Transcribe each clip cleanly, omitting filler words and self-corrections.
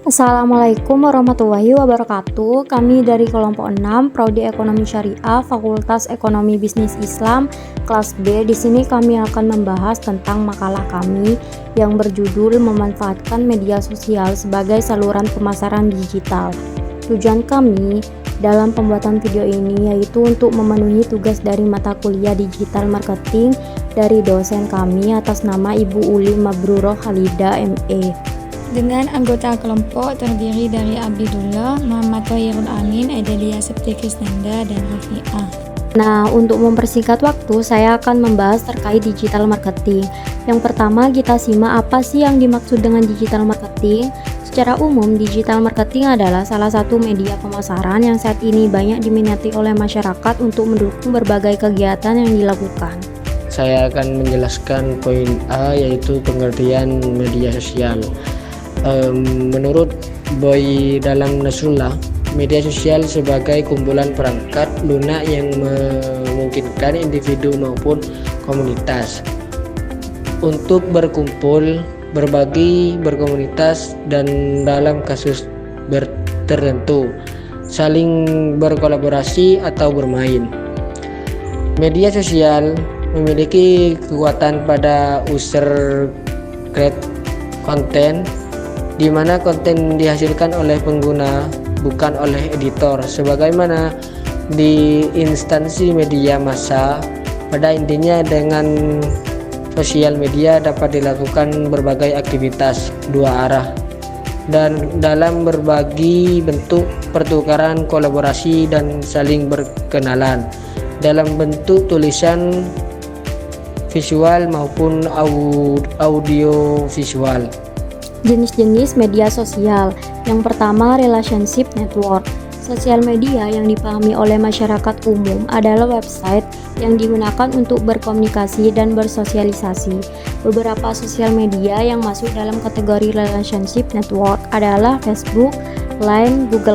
Assalamualaikum warahmatullahi wabarakatuh. Kami dari kelompok 6 Prodi Ekonomi Syariah Fakultas Ekonomi Bisnis Islam kelas B. Di sini kami akan membahas tentang makalah kami yang berjudul memanfaatkan media sosial sebagai saluran pemasaran digital. Tujuan kami dalam pembuatan video ini yaitu untuk memenuhi tugas dari mata kuliah digital marketing dari dosen kami atas nama Ibu Uli Mabruroh Halida ME. Dengan anggota kelompok terdiri dari Abidullah, Muhammad Thairul Amin, Adelia Septi Krisnanda, dan Rafi'ah. Nah, untuk mempersingkat waktu, saya akan membahas terkait digital marketing. Yang pertama, kita simak apa sih yang dimaksud dengan digital marketing. Secara umum, digital marketing adalah salah satu media pemasaran yang saat ini banyak diminati oleh masyarakat untuk mendukung berbagai kegiatan yang dilakukan. Saya akan menjelaskan poin A, yaitu pengertian media sosial. Menurut Boy Dalam Nasrullah, media sosial sebagai kumpulan perangkat lunak yang memungkinkan individu maupun komunitas untuk berkumpul, berbagi, berkomunitas, dan dalam kasus tertentu saling berkolaborasi atau bermain. Media sosial memiliki kekuatan pada user create konten, di mana konten dihasilkan oleh pengguna bukan oleh editor, sebagaimana di instansi media massa. Pada intinya, dengan sosial media dapat dilakukan berbagai aktivitas dua arah dan dalam berbagi bentuk pertukaran, kolaborasi, dan saling berkenalan dalam bentuk tulisan, visual maupun audio visual. Jenis-jenis media sosial. Yang pertama, relationship network. Sosial media yang dipahami oleh masyarakat umum adalah website yang digunakan untuk berkomunikasi dan bersosialisasi. Beberapa sosial media yang masuk dalam kategori relationship network adalah Facebook, Line, Google+,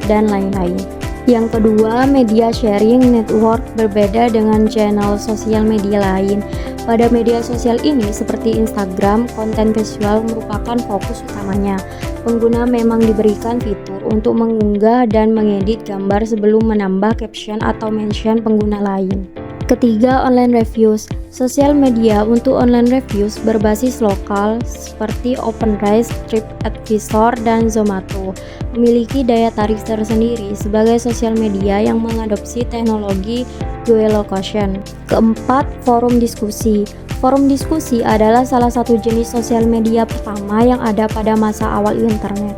dan lain-lain. Yang kedua, media sharing network berbeda dengan channel sosial media lain. Pada media sosial ini seperti Instagram, konten visual merupakan fokus utamanya. Pengguna memang diberikan fitur untuk mengunggah dan mengedit gambar sebelum menambah caption atau mention pengguna lain. Ketiga, online reviews. Sosial media untuk online reviews berbasis lokal seperti OpenRice, TripAdvisor, dan Zomato memiliki daya tarik tersendiri sebagai sosial media yang mengadopsi teknologi geolocation. Keempat, forum diskusi. Forum diskusi adalah salah satu jenis sosial media pertama yang ada pada masa awal internet.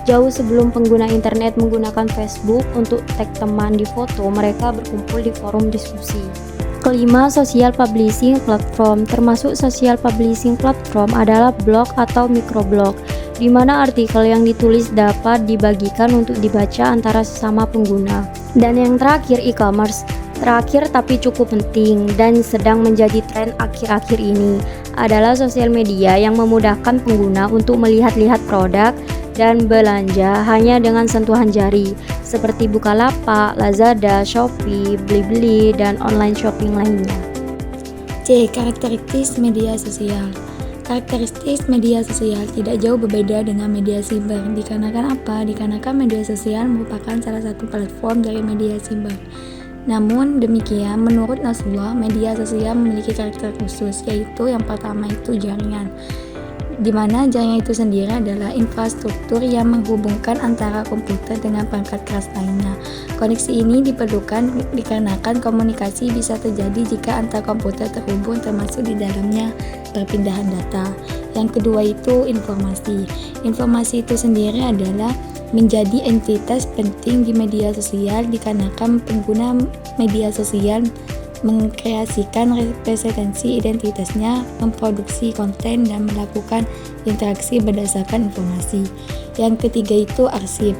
Jauh sebelum pengguna internet menggunakan Facebook untuk tag teman di foto, mereka berkumpul di forum diskusi. Kelima, social publishing platform. Termasuk social publishing platform adalah blog atau microblog, di mana artikel yang ditulis dapat dibagikan untuk dibaca antara sesama pengguna. Dan yang terakhir, e-commerce. Terakhir tapi cukup penting dan sedang menjadi tren akhir-akhir ini adalah sosial media yang memudahkan pengguna untuk melihat-lihat produk dan belanja hanya dengan sentuhan jari, seperti Bukalapak, Lazada, Shopee, Blibli, dan online shopping lainnya. C. Karakteristik media sosial. Karakteristik media sosial tidak jauh berbeda dengan media siber. Dikarenakan apa? Dikarenakan media sosial merupakan salah satu platform dari media siber. Namun demikian, menurut Nasrullah, media sosial memiliki karakter khusus, yaitu yang pertama itu jaringan, di mana jaringan itu sendiri adalah infrastruktur yang menghubungkan antara komputer dengan perangkat keras lainnya. Koneksi ini diperlukan dikarenakan komunikasi bisa terjadi jika antar komputer terhubung, termasuk di dalamnya perpindahan data. Yang kedua itu informasi. Informasi itu sendiri adalah menjadi entitas penting di media sosial dikarenakan pengguna media sosial mengkreasikan representasi identitasnya, memproduksi konten, dan melakukan interaksi berdasarkan informasi. Yang ketiga itu arsip.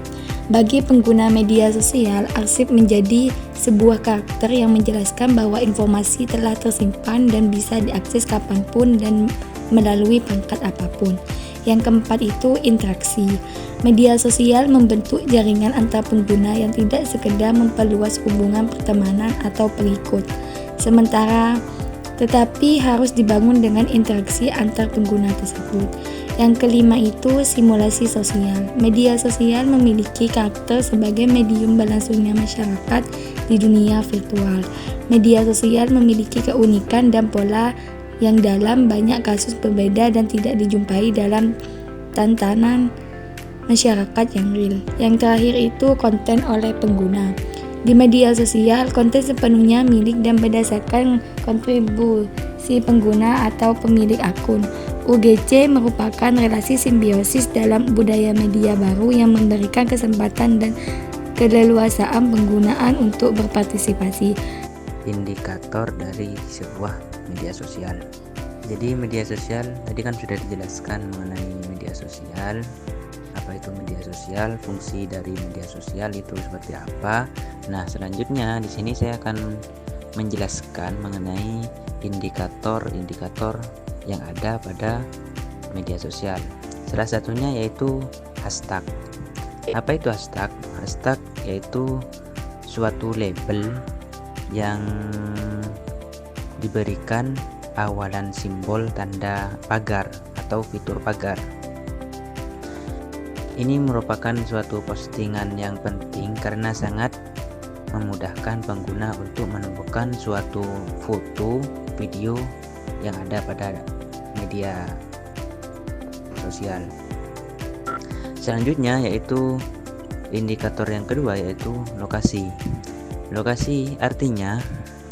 Bagi pengguna media sosial, arsip menjadi sebuah karakter yang menjelaskan bahwa informasi telah tersimpan dan bisa diakses kapanpun dan melalui perangkat apapun. Yang keempat itu interaksi. Media sosial membentuk jaringan antar pengguna yang tidak sekedar memperluas hubungan pertemanan atau pengikut. Sementara tetapi harus dibangun dengan interaksi antar pengguna tersebut. Yang kelima itu simulasi sosial. Media sosial memiliki karakter sebagai medium berlangsungnya masyarakat di dunia virtual. Media sosial memiliki keunikan dan pola yang dalam banyak kasus berbeda dan tidak dijumpai dalam tantangan masyarakat yang real. Yang terakhir itu konten oleh pengguna. Di media sosial, konten sepenuhnya milik dan berdasarkan kontribusi pengguna atau pemilik akun. UGC merupakan relasi simbiosis dalam budaya media baru yang memberikan kesempatan dan keleluasaan penggunaan untuk berpartisipasi. Indikator dari sebuah media sosial. Jadi media sosial tadi kan sudah dijelaskan mengenai media sosial. Apa itu media sosial? Fungsi dari media sosial itu seperti apa? Nah, selanjutnya di sini saya akan menjelaskan mengenai indikator-indikator yang ada pada media sosial. Salah satunya yaitu hashtag. Apa itu hashtag? Hashtag yaitu suatu label yang diberikan awalan simbol tanda pagar atau fitur pagar. Ini merupakan suatu postingan yang penting karena sangat memudahkan pengguna untuk menemukan suatu foto, video yang ada pada media sosial. Selanjutnya yaitu indikator yang kedua yaitu lokasi. Lokasi artinya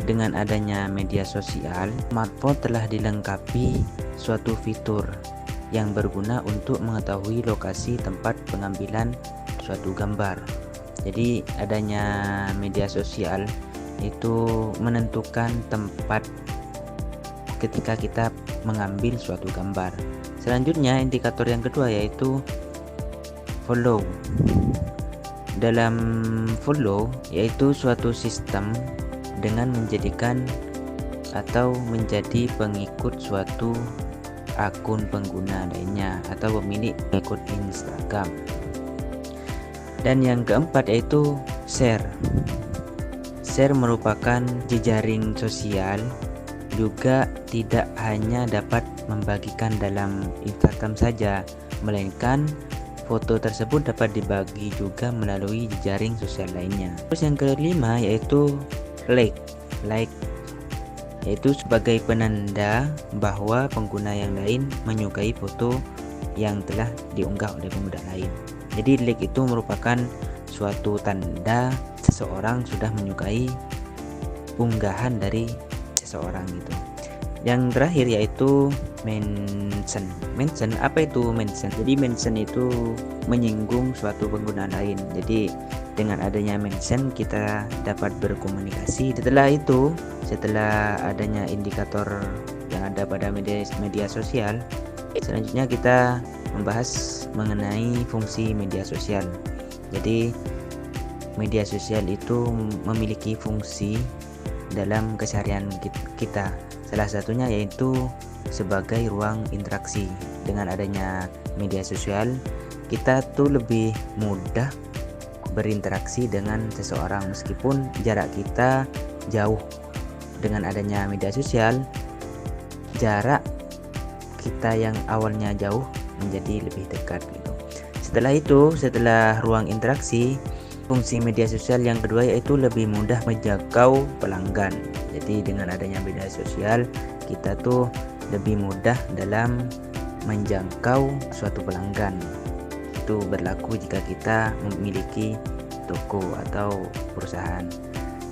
dengan adanya media sosial, smartphone telah dilengkapi suatu fitur yang berguna untuk mengetahui lokasi tempat pengambilan suatu gambar. Jadi adanya media sosial itu menentukan tempat ketika kita mengambil suatu gambar. Selanjutnya indikator yang kedua yaitu follow. Dalam follow yaitu suatu sistem dengan menjadikan atau menjadi pengikut suatu akun pengguna lainnya atau pemilik akun Instagram. Dan yang keempat yaitu share. Share merupakan jejaring sosial, juga tidak hanya dapat membagikan dalam Instagram saja, melainkan foto tersebut dapat dibagi juga melalui jejaring sosial lainnya. Terus yang kelima yaitu like yaitu sebagai penanda bahwa pengguna yang lain menyukai foto yang telah diunggah oleh pengguna lain. Jadi like itu merupakan suatu tanda seseorang sudah menyukai unggahan dari seseorang gitu. Yang terakhir yaitu mention. Mention, apa itu mention? Jadi mention itu menyinggung suatu pengguna lain. Jadi dengan adanya mention kita dapat berkomunikasi. Setelah itu, setelah adanya indikator yang ada pada media sosial, selanjutnya kita membahas mengenai fungsi media sosial. Jadi media sosial itu memiliki fungsi dalam keseharian kita. Salah satunya yaitu sebagai ruang interaksi. Dengan adanya media sosial, kita tuh lebih mudah berinteraksi dengan seseorang meskipun jarak kita jauh. Dengan adanya media sosial, jarak kita yang awalnya jauh menjadi lebih dekat gitu. Setelah ruang interaksi, fungsi media sosial yang kedua yaitu lebih mudah menjangkau pelanggan. Jadi dengan adanya media sosial, kita tuh lebih mudah dalam menjangkau suatu pelanggan. Itu berlaku jika kita memiliki toko atau perusahaan.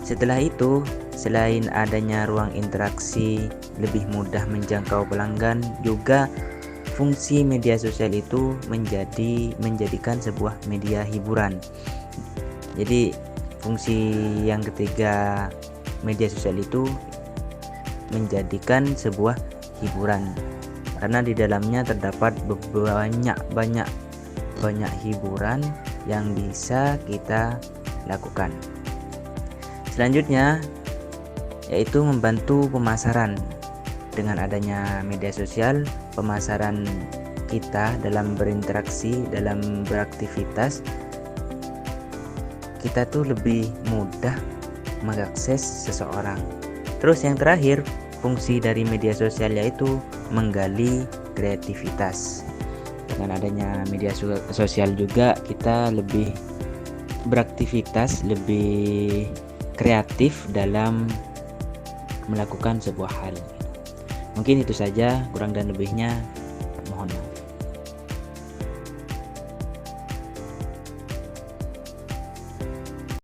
Setelah itu, selain adanya ruang interaksi lebih mudah menjangkau pelanggan, juga fungsi media sosial itu menjadikan sebuah media hiburan. Jadi fungsi yang ketiga media sosial itu menjadikan sebuah hiburan, karena di dalamnya terdapat banyak hiburan yang bisa kita lakukan. Selanjutnya yaitu membantu pemasaran. Dengan adanya media sosial, pemasaran kita dalam berinteraksi, dalam beraktivitas, kita tuh lebih mudah mengakses seseorang. Terus yang terakhir, fungsi dari media sosial yaitu menggali kreativitas. Dengan adanya media sosial juga kita lebih beraktivitas, lebih kreatif dalam melakukan sebuah hal. Mungkin itu saja, kurang dan lebihnya mohon maaf.